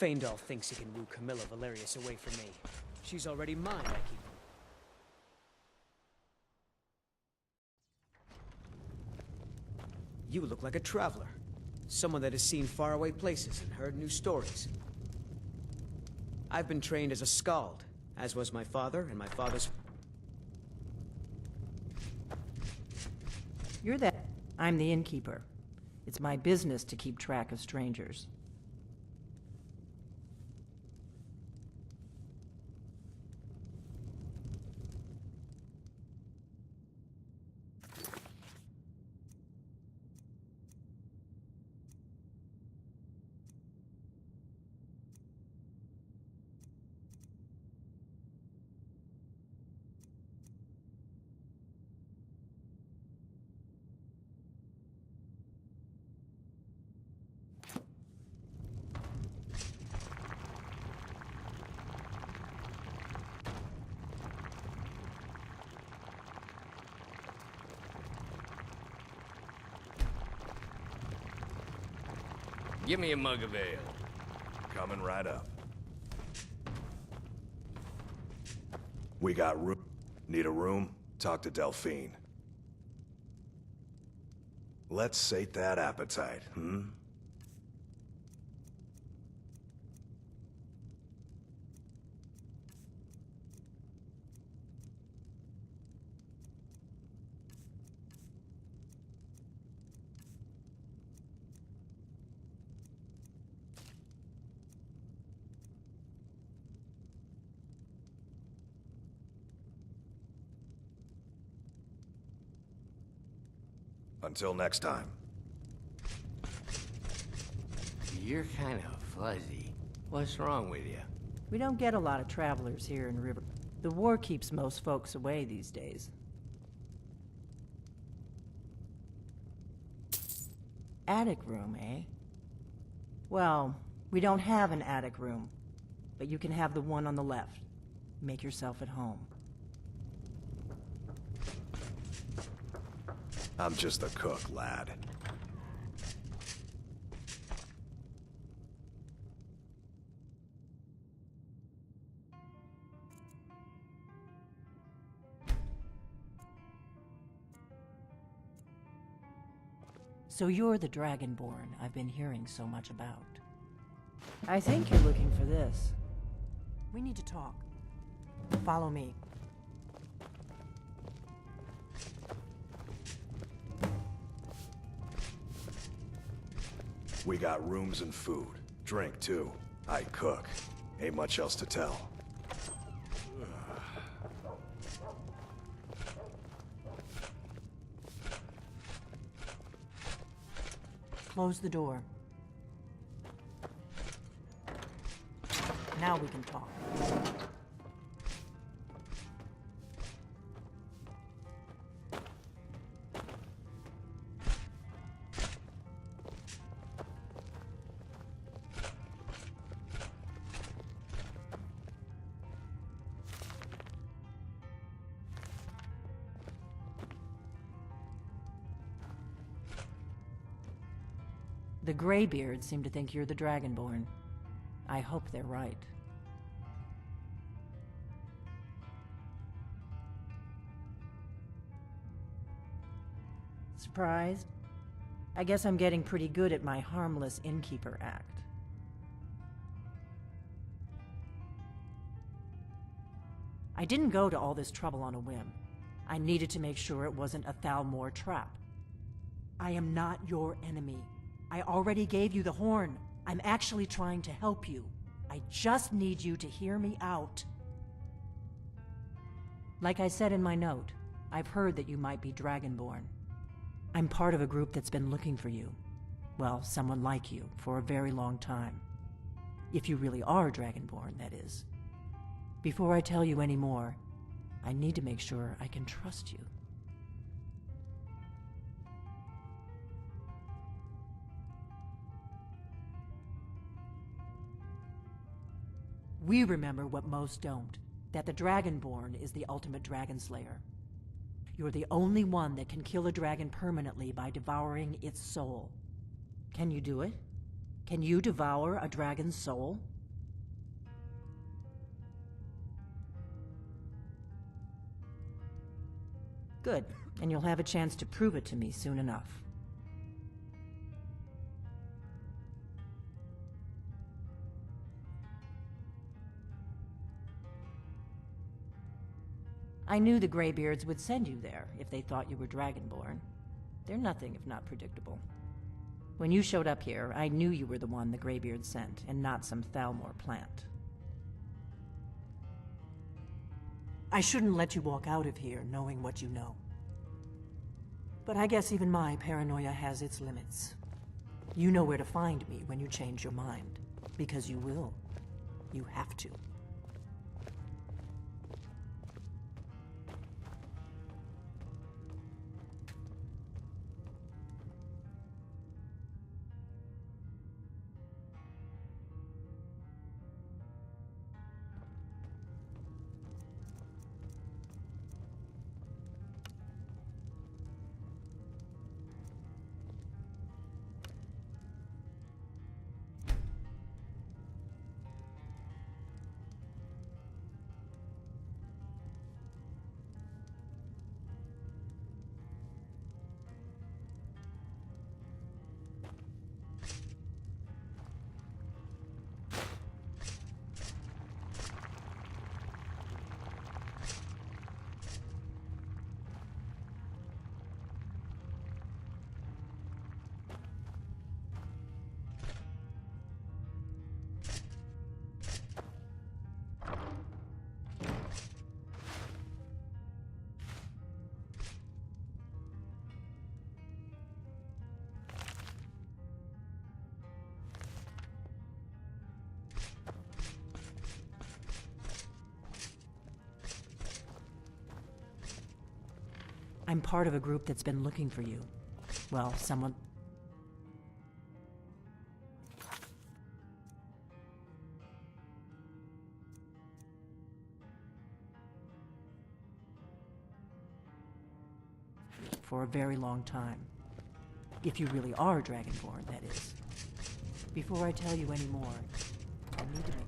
Faendal thinks he can woo Camilla Valerius away from me. She's already mine, I keep... You look like a traveler. Someone that has seen faraway places and heard new stories. I've been trained as a skald, as was my father and my father's... You're that. I'm the innkeeper. It's my business to keep track of strangers. Give me a mug of ale. Coming right up. We got room. Need a room? Talk to Delphine. Let's sate that appetite, hmm? Until next time. You're kind of fuzzy. What's wrong with you? We don't get a lot of travelers here in River. The war keeps most folks away these days. Attic room, eh? Well, we don't have an attic room, but you can have the one on the left. Make yourself at home. I'm just a cook, lad. So you're the Dragonborn I've been hearing so much about. I think you're looking for this. We need to talk. Follow me. We got rooms and food. Drink, too. I cook. Ain't much else to tell. Close the door. Now we can talk. The Greybeards seem to think you're the Dragonborn. I hope they're right. Surprised? I guess I'm getting pretty good at my harmless innkeeper act. I didn't go to all this trouble on a whim. I needed to make sure it wasn't a Thalmor trap. I am not your enemy. I already gave you the horn. I'm actually trying to help you. I just need you to hear me out. Like I said in my note, I've heard that you might be Dragonborn. I'm part of a group that's been looking for you. Well, someone like you, for a very long time. If you really are Dragonborn, that is. Before I tell you any more, I need to make sure I can trust you. We remember what most don't, that the Dragonborn is the ultimate dragon slayer. You're the only one that can kill a dragon permanently by devouring its soul. Can you do it? Can you devour a dragon's soul? Good, and you'll have a chance to prove it to me soon enough. I knew the Greybeards would send you there if they thought you were Dragonborn. They're nothing if not predictable. When you showed up here, I knew you were the one the Greybeards sent, and not some Thalmor plant. I shouldn't let you walk out of here knowing what you know. But I guess even my paranoia has its limits. You know where to find me when you change your mind. Because you will. You have to. I'm part of a group that's been looking for you. Well, someone... for a very long time. If you really are Dragonborn, that is. Before I tell you any more, I need to make...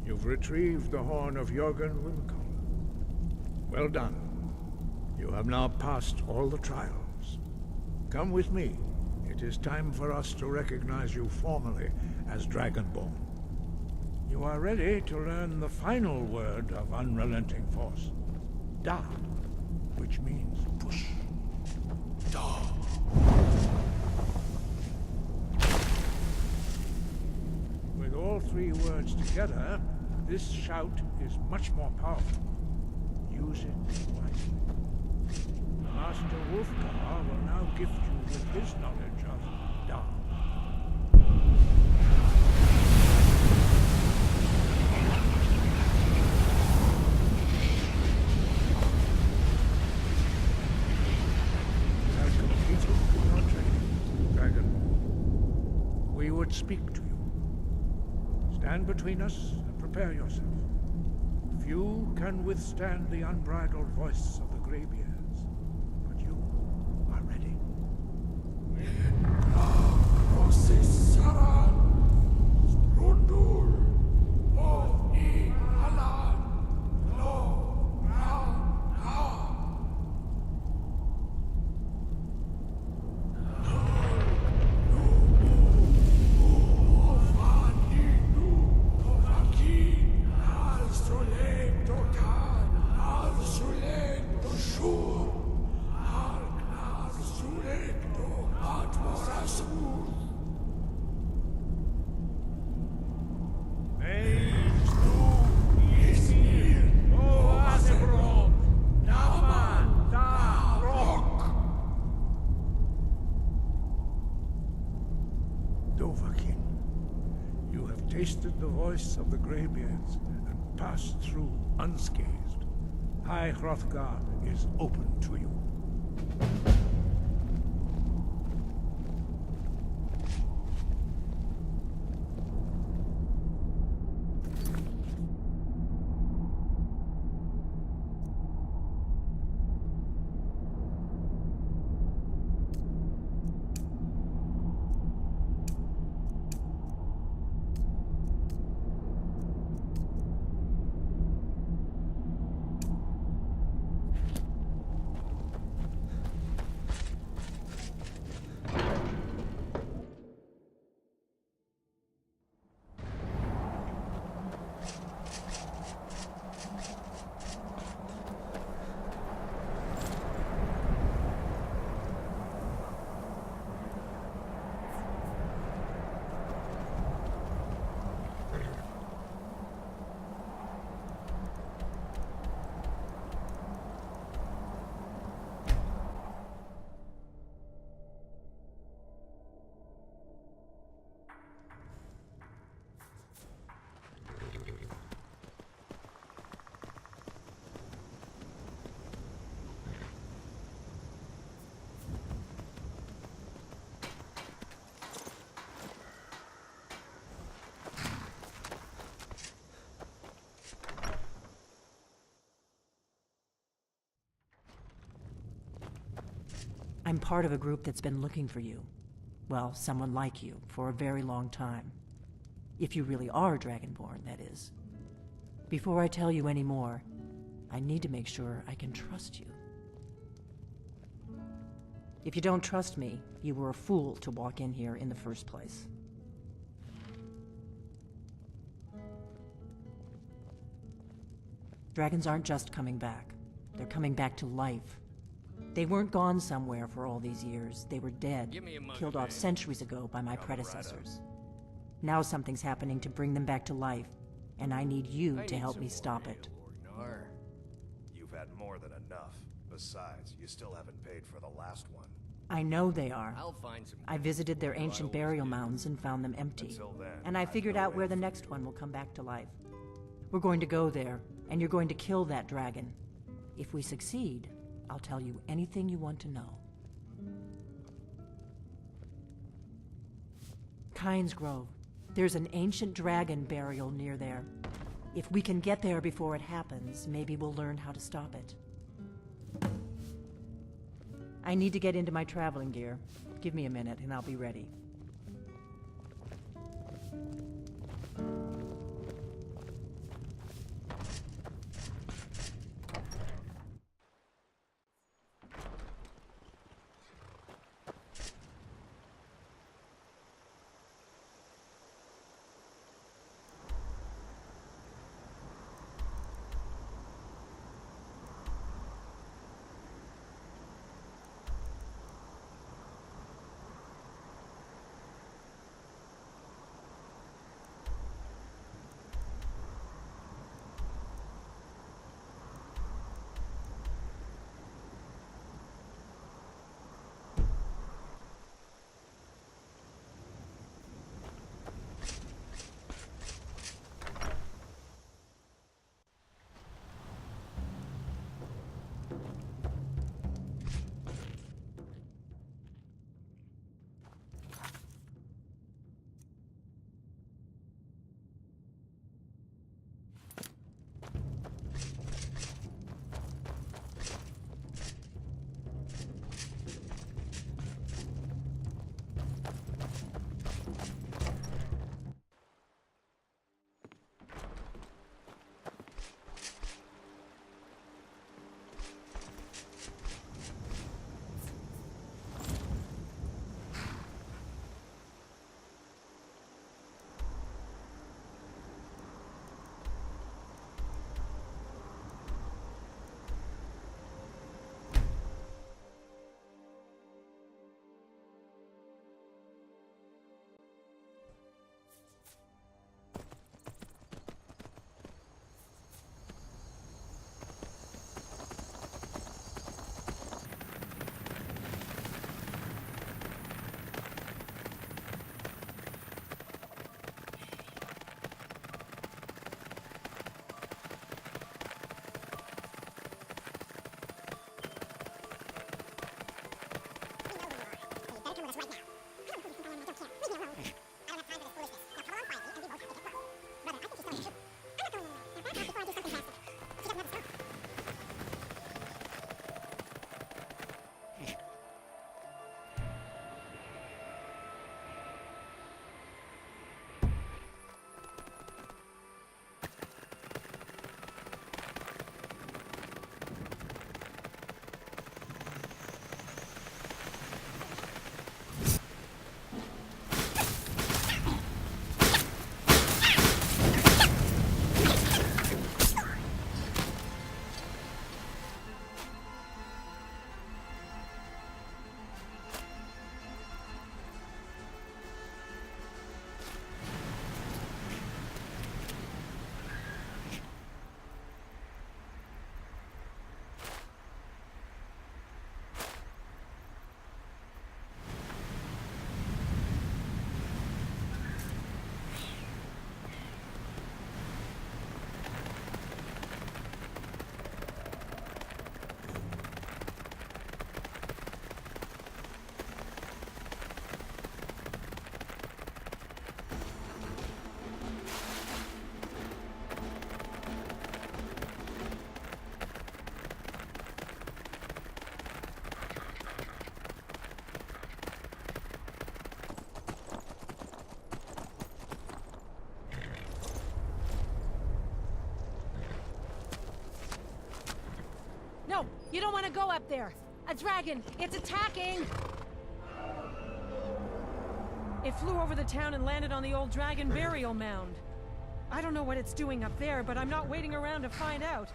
You've retrieved the horn of Jörgen Wimkel. Well done. You have now passed all the trials. Come with me. It is time for us to recognize you formally as Dragonborn. You are ready to learn the final word of unrelenting force. Da, which means push. Da. With all three words together, this shout is much more powerful. Use it wisely. Master Wolfgar will now gift you with his knowledge of Da. You have completed your training, Dragonborn. We would speak to you. Stand between us and prepare yourself. Few can withstand the unbridled voice of the Greybeards, but you are ready. the voice of the Greybeards and pass through unscathed. High Hrothgar is open to you. I'm part of a group that's been looking for you. Well, someone like you, for a very long time. If you really are Dragonborn, that is. Before I tell you any more, I need to make sure I can trust you. If you don't trust me, you were a fool to walk in here in the first place. Dragons aren't just coming back. They're coming back to life. They weren't gone somewhere for all these years. They were dead, killed off centuries ago by my predecessors. Now something's happening to bring them back to life, and I need you to help me stop it. You've had more than enough. Besides, you still haven't paid for the last one. I know they are. I'll find some. I visited their ancient burial mounds and found them empty. Until then, And I figured out where the next one will come back to life. We're going to go there, and you're going to kill that dragon. If we succeed, I'll tell you anything you want to know. Kynes Grove. There's an ancient dragon burial near there. If we can get there before it happens, maybe we'll learn how to stop it. I need to get into my traveling gear. Give me a minute and I'll be ready. You don't want to go up there. A dragon! It's attacking! It flew over the town and landed on the old dragon burial mound. I don't know what it's doing up there, but I'm not waiting around to find out.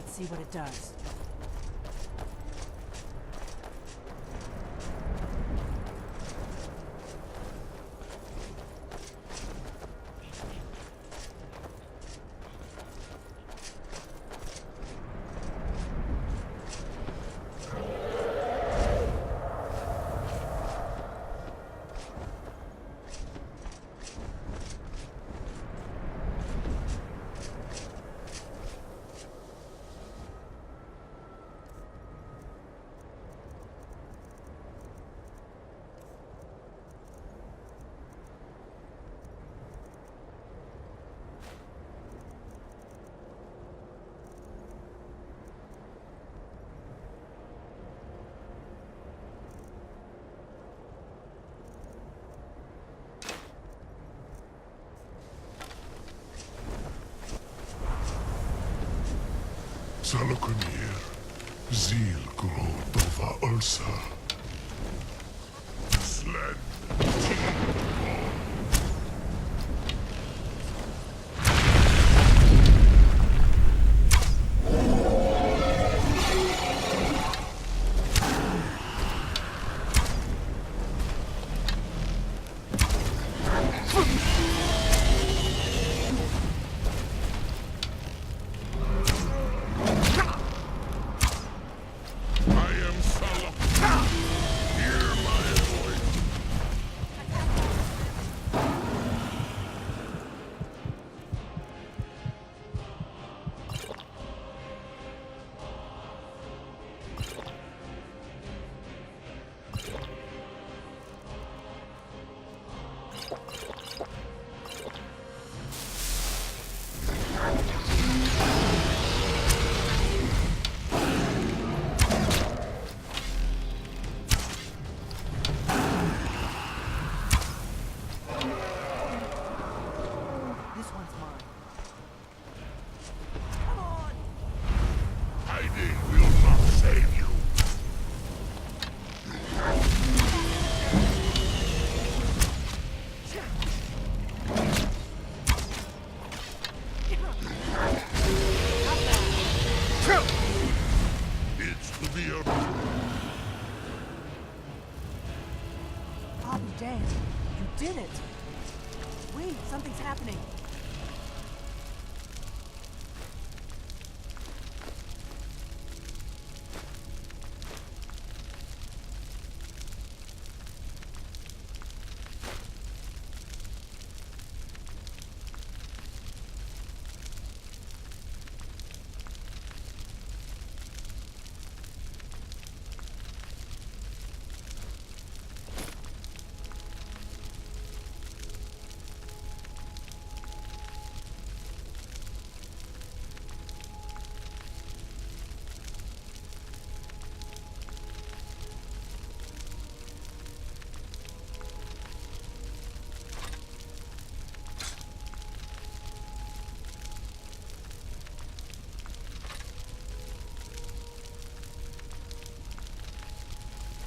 See what it does. Salokunir, Zil Grotova Ulsa. Sled. I'll be damned. You did it! Wait, something's happening.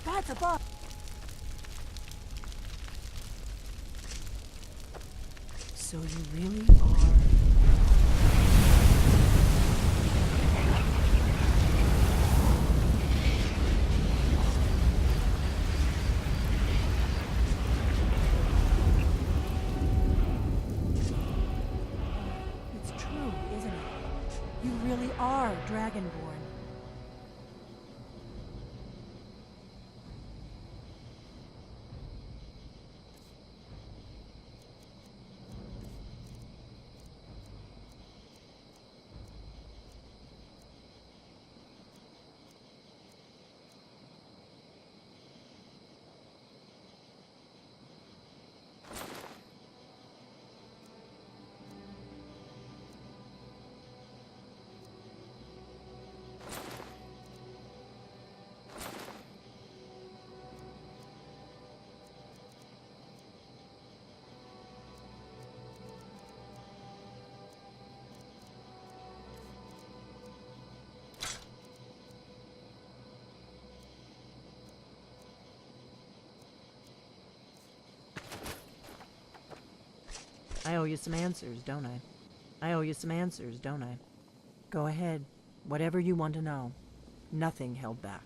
That's above. So you really are... It's true, isn't it? You really are Dragonborn. I owe you some answers, don't I? I owe you some answers, don't I? Go ahead. Whatever you want to know. Nothing held back.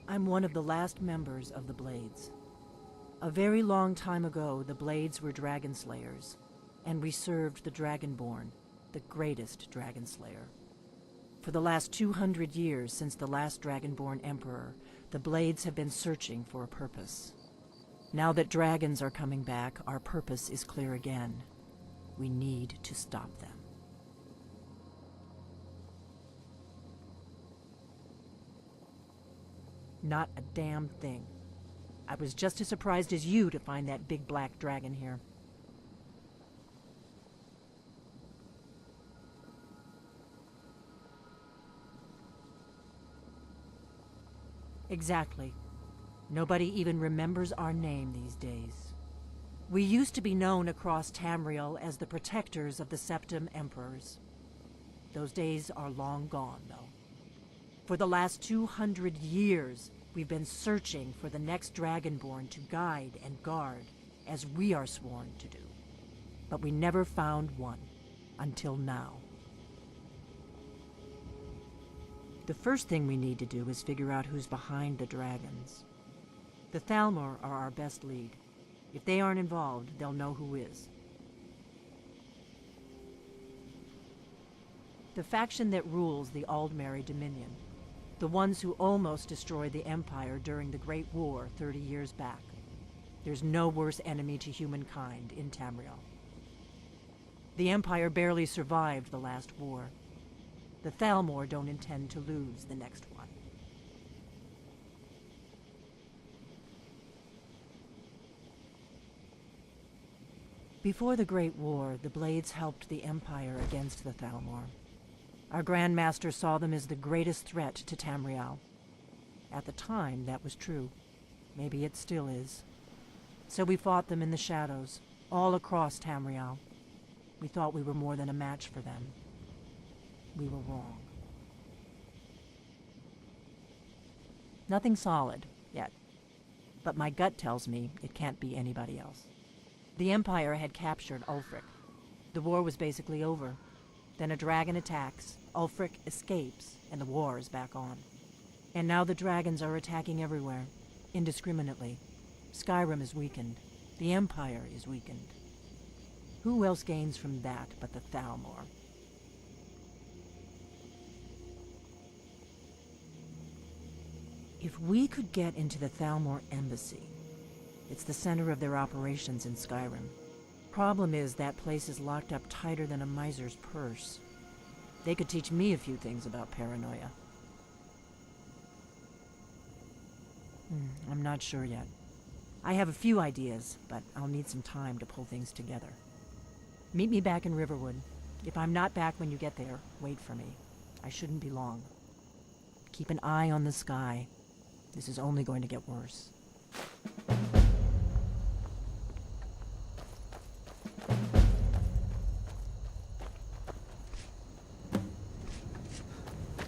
I'm one of the last members of the Blades. A very long time ago, the Blades were dragon slayers, and we served the Dragonborn, the greatest dragon slayer. For the last 200 years since the last Dragonborn Emperor, the Blades have been searching for a purpose. Now that dragons are coming back, our purpose is clear again. We need to stop them. Not a damn thing. I was just as surprised as you to find that big black dragon here. Exactly. Nobody even remembers our name these days. We used to be known across Tamriel as the protectors of the Septim Emperors. Those days are long gone, though. For the last 200 years, we've been searching for the next Dragonborn to guide and guard, as we are sworn to do. But we never found one, until now. The first thing we need to do is figure out who's behind the dragons. The Thalmor are our best lead. If they aren't involved, they'll know who is. The faction that rules the Aldmeri Dominion. The ones who almost destroyed the Empire during the Great War 30 years back. There's no worse enemy to humankind in Tamriel. The Empire barely survived the last war. The Thalmor don't intend to lose the next one. Before the Great War, the Blades helped the Empire against the Thalmor. Our Grand Master saw them as the greatest threat to Tamriel. At the time, that was true. Maybe it still is. So we fought them in the shadows, all across Tamriel. We thought we were more than a match for them. We were wrong. Nothing solid, yet. But my gut tells me it can't be anybody else. The Empire had captured Ulfric. The war was basically over. Then a dragon attacks, Ulfric escapes, and the war is back on. And now the dragons are attacking everywhere, indiscriminately. Skyrim is weakened. The Empire is weakened. Who else gains from that but the Thalmor? If we could get into the Thalmor embassy, it's the center of their operations in Skyrim. Problem is, that place is locked up tighter than a miser's purse. They could teach me a few things about paranoia. I'm not sure yet. I have a few ideas, but I'll need some time to pull things together. Meet me back in Riverwood. If I'm not back when you get there, wait for me. I shouldn't be long. Keep an eye on the sky. This is only going to get worse.